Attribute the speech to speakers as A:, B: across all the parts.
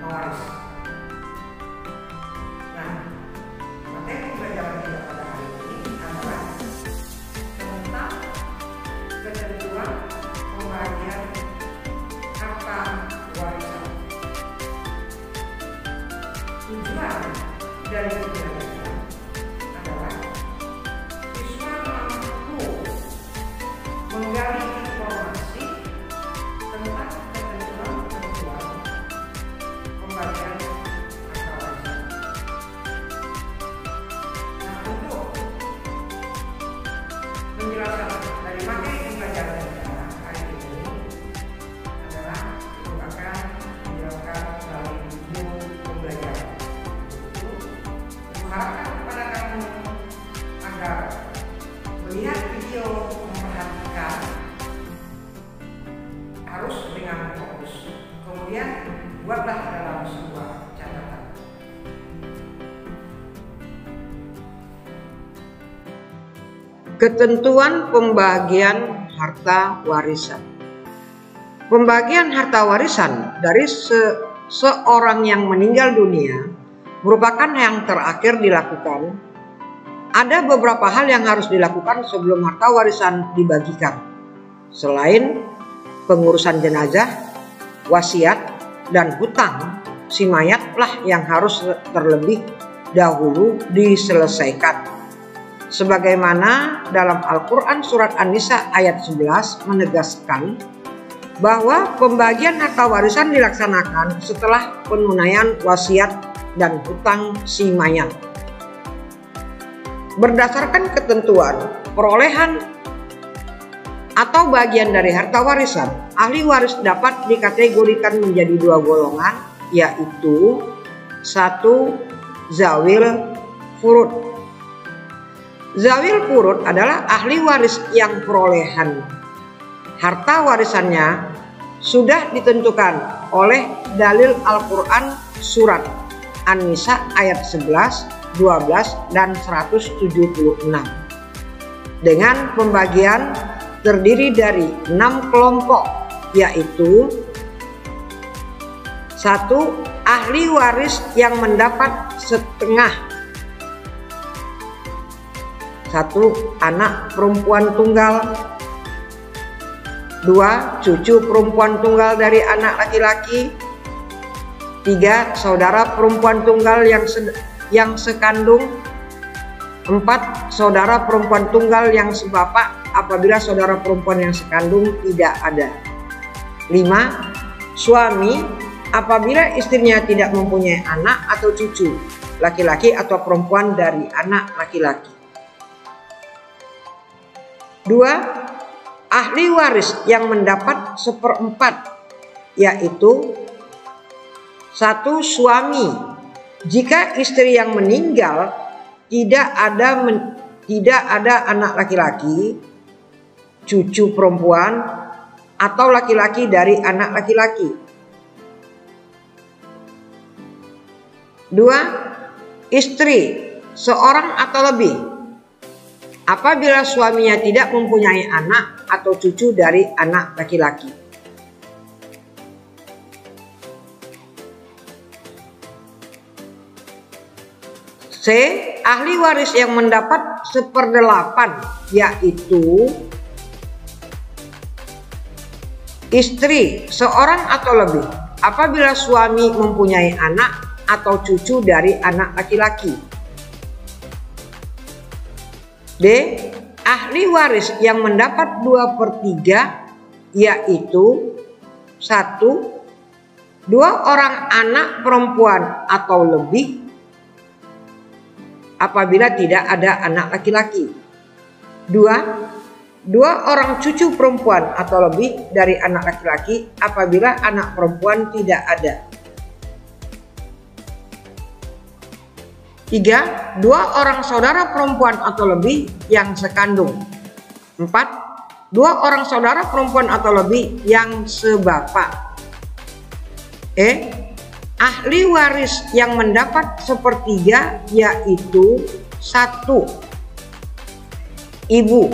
A: mewaris. Nah, materi pembelajaran kita pada hari ini adalah tentang ketentuan pembagian harta warisan. Tujuan dari pembelajaran adalah siswa mampu menggali informasi tentang ketentuan pembagian harta warisan. Nah, untuk penjelasan dari materi pembelajaran kita hari ini adalah itu akan dilakukan melalui video pembelajaran. Mengharapkan kepada kamu agar melihat video memperhatikan harus dengan fokus. Kemudian buatlah dalam sebuah catatan.
B: Ketentuan pembagian harta warisan. Pembagian harta warisan dari seorang yang meninggal dunia merupakan yang terakhir dilakukan. Ada beberapa hal yang harus dilakukan sebelum harta warisan dibagikan. Selain pengurusan jenazah, wasiat, dan hutang, si mayatlah yang harus terlebih dahulu diselesaikan. Sebagaimana dalam Al-Quran surat An-Nisa ayat 11 menegaskan bahwa pembagian harta warisan dilaksanakan setelah penunaian wasiat dan hutang si mayat. Berdasarkan ketentuan perolehan atau bagian dari harta warisan, ahli waris dapat dikategorikan menjadi dua golongan, yaitu satu, zawil furud. Zawil furud adalah ahli waris yang perolehan harta warisannya sudah ditentukan oleh dalil Al-Quran surat An-Nisa ayat 11, 12, dan 176 dengan pembagian terdiri dari 6 kelompok, yaitu 1. Ahli waris yang mendapat setengah. 1. Anak perempuan tunggal. 2. Cucu perempuan tunggal dari anak laki-laki. 3. Saudara perempuan tunggal yang sekandung. 4. Saudara perempuan tunggal yang sebapak apabila saudara perempuan yang sekandung tidak ada. 5. Suami apabila istrinya tidak mempunyai anak atau cucu laki-laki atau perempuan dari anak laki-laki. 2. Ahli waris yang mendapat 1/4, yaitu 1. Suami jika istri yang meninggal tidak ada anak laki-laki, cucu perempuan, atau laki-laki dari anak laki-laki. 2. Istri seorang atau lebih apabila suaminya tidak mempunyai anak atau cucu dari anak laki-laki. C. Ahli waris yang mendapat 1/8, yaitu istri seorang atau lebih apabila suami mempunyai anak atau cucu dari anak laki-laki. D. Ahli waris yang mendapat 2/3, yaitu 1. 2 orang anak perempuan atau lebih apabila tidak ada anak laki-laki. 2 orang cucu perempuan atau lebih dari anak laki-laki apabila anak perempuan tidak ada. 3. 2 orang saudara perempuan atau lebih yang sekandung. 4. 2 orang saudara perempuan atau lebih yang sebapak. E. Ahli waris yang mendapat 1/3, yaitu 1. Ibu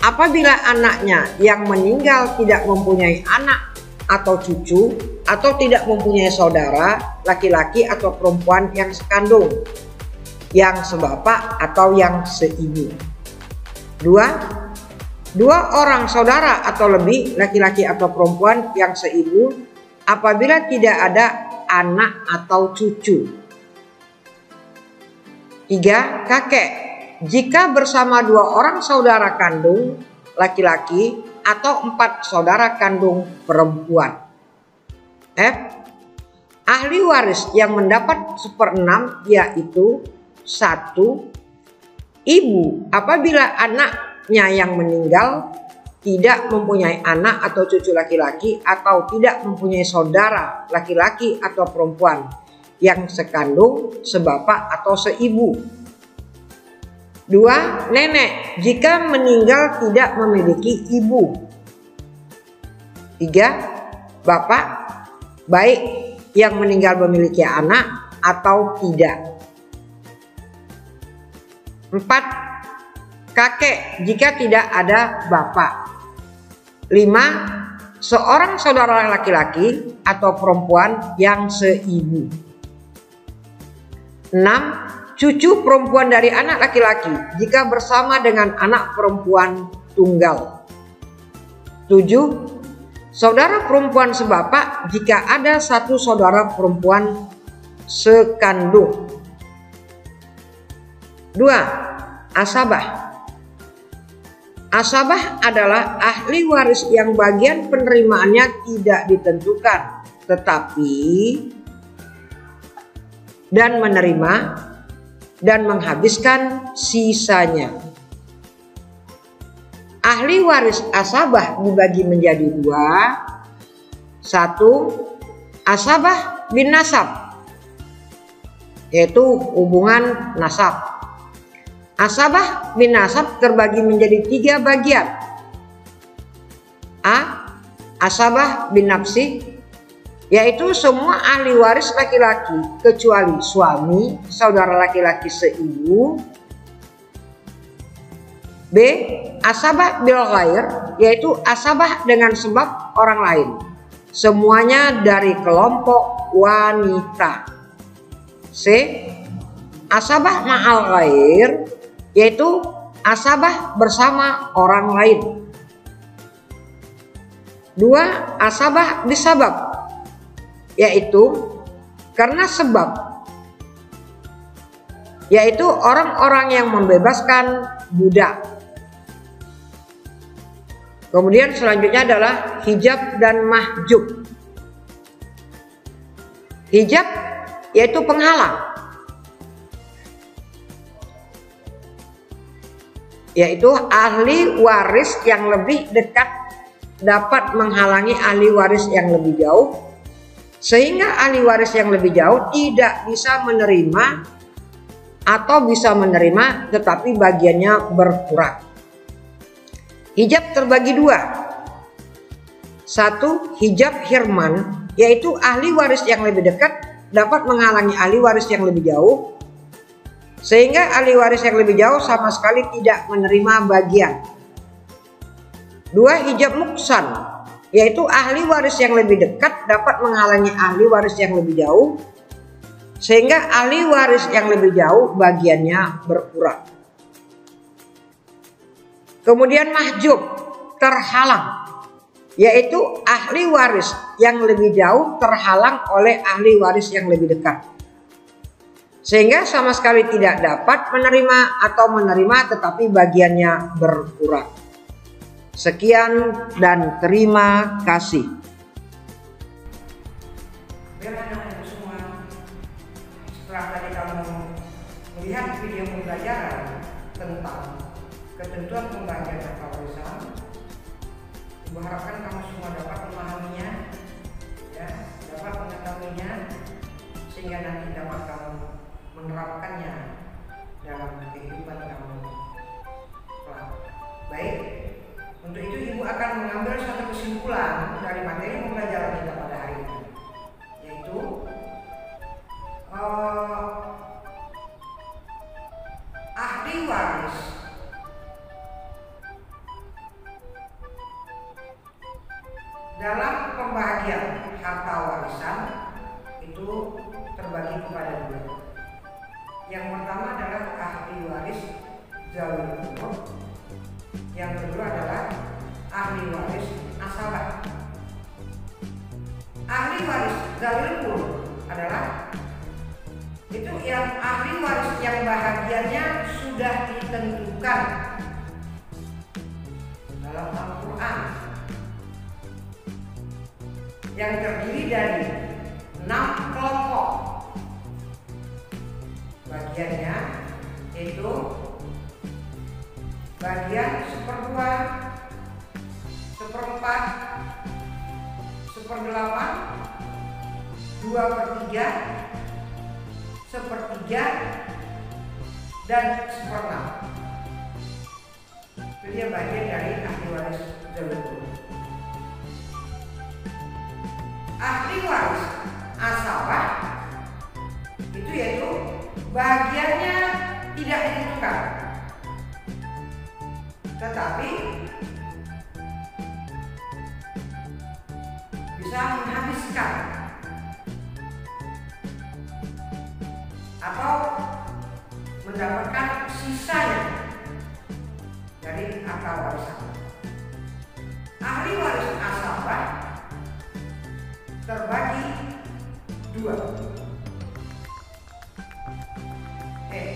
B: apabila anaknya yang meninggal tidak mempunyai anak atau cucu, atau tidak mempunyai saudara laki-laki atau perempuan yang sekandung, yang sebapak atau yang seibu. 2 orang saudara atau lebih laki-laki atau perempuan yang seibu apabila tidak ada anak atau cucu. 3 kakek jika bersama 2 orang saudara kandung laki-laki atau 4 saudara kandung perempuan. F. Ahli waris yang mendapat 1/6 yaitu 1. Ibu apabila anaknya yang meninggal tidak mempunyai anak atau cucu laki-laki atau tidak mempunyai saudara laki-laki atau perempuan yang sekandung, sebapak atau seibu. 2 nenek jika meninggal tidak memiliki ibu. 3 bapak baik yang meninggal memiliki anak atau tidak. 4 kakek jika tidak ada bapak. 5 seorang saudara laki-laki atau perempuan yang seibu. 6 cucu perempuan dari anak laki-laki jika bersama dengan anak perempuan tunggal. 7 saudara perempuan sebapak jika ada 1 saudara perempuan sekandung. 2 asabah. Asabah adalah ahli waris yang bagian penerimaannya tidak ditentukan tetapi dan menerima dan menghabiskan sisanya. Ahli waris asabah dibagi menjadi 2. 1 asabah bin nasab yaitu hubungan nasab. Asabah bin nasab terbagi menjadi 3 bagian. A. Asabah bin nafsi yaitu semua ahli waris laki-laki kecuali suami, saudara laki-laki seibu. B. Asabah bil ghair yaitu asabah dengan sebab orang lain, semuanya dari kelompok wanita. C. Asabah ma'al ghair yaitu asabah bersama orang lain. 2 asabah disabab yaitu karena sebab, yaitu orang-orang yang membebaskan budak. Kemudian selanjutnya adalah hijab dan mahjub. Hijab yaitu penghalang, yaitu ahli waris yang lebih dekat dapat menghalangi ahli waris yang lebih jauh, sehingga ahli waris yang lebih jauh tidak bisa menerima atau bisa menerima tetapi bagiannya berkurang. Hijab terbagi 2. 1 hijab hirman yaitu ahli waris yang lebih dekat dapat menghalangi ahli waris yang lebih jauh, sehingga ahli waris yang lebih jauh sama sekali tidak menerima bagian. 2 hijab muksan yaitu ahli waris yang lebih dekat dapat menghalangi ahli waris yang lebih jauh, sehingga ahli waris yang lebih jauh bagiannya berkurang. Kemudian mahjub terhalang yaitu ahli waris yang lebih jauh terhalang oleh ahli waris yang lebih dekat, sehingga sama sekali tidak dapat menerima atau menerima tetapi bagiannya berkurang. Sekian dan terima kasih.
A: Anak-anak semua, setelah tadi kamu melihat video pembelajaran tentang ketentuan pembagian harta warisan, Ibu harapkan kamu semua dapat memahaminya, ya, dapat mengetahuinya, sehingga nanti dapat kamu menerapkannya dalam kehidupan kamu kelak. Baik. Untuk itu Ibu akan mengambil suatu kesimpulan dari materi pembelajaran kita pada hari ini, yaitu ahli waris dalam pembagian harta warisan itu terbagi kepada dua. Yang pertama adalah ahli waris zawil furud, yang kedua adalah ahli waris asabah. Ahli waris zawil furud adalah itu yang ahli waris yang bahagiannya sudah ditentukan dalam Al-Quran, yang terdiri dari 6 kelompok. Bagiannya yaitu bagian 1/2, 1/4, 1/8, 2/3, 1/3, dan 1/6. Itu dia bagian dari ahli waris zawil furud. Ahli waris asabah itu yaitu bagiannya tidak ditentukan, tetapi bisa menghabiskan atau mendapatkan sisanya dari harta warisan. Ahli waris asabah terbagi dua.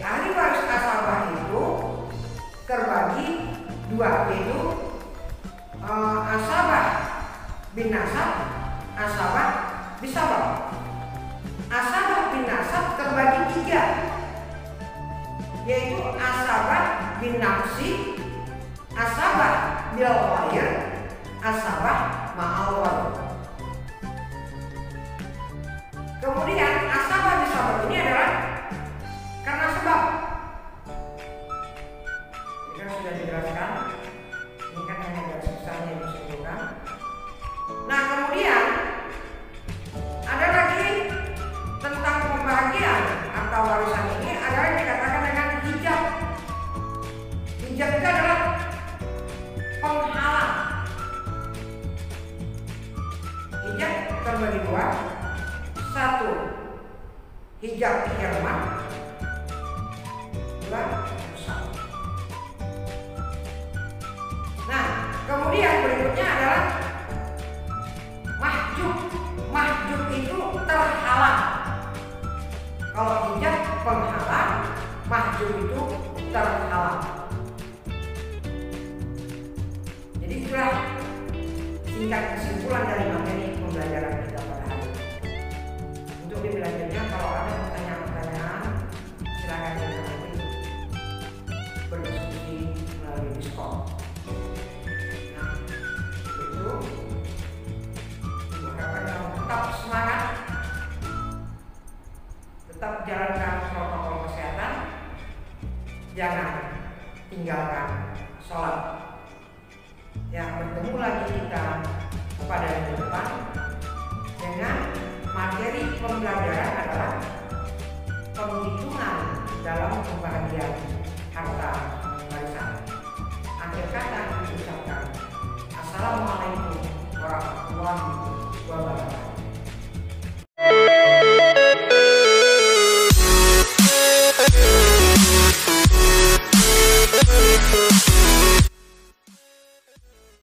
A: Ahli waris asabah itu terbagi dua, yaitu asabah bin nasab, asabah bisabab. Asabah bin nasab terbagi tiga, yaitu asabah bin nafsi, asabah bil ghair, asabah ma'al ghair. Kemudian asabah bisabab ini adalah karena sebab. Ini kan sudah dijelaskan. Ini kan hanya garis besarnya yang disebutkan. Nah, kemudian ada lagi tentang pembagian harta warisan ini, adalah yang dikatakan dengan hijab. Hijab itu adalah penghalang. Hijab terbagi dua. Satu, hijab hirman, dua, rusak. Nah, kemudian berikutnya adalah mahjub. Mahjub itu terhalang. Kalau hijab penghalang, mahjub itu terhalang. Jadi itulah singkat kesimpulan dari materi pembelajaran kita pada hari ini. Untuk lebih lanjutnya, kalau ada pertanyaan-pertanyaan, silakan kita nanti berdiskusi melalui Discord. Nah, itu diharapkan kamu tetap semangat, tetap jalankan protokol kesehatan, jangan tinggalkan sholat. Ya, bertemu lagi kita pada minggu depan dengan materi pembelajaran adalah penghitungan dalam pembagian harta warisan. Akhir kata diucapkan, Assalamualaikum warahmatullahi wabarakatuh.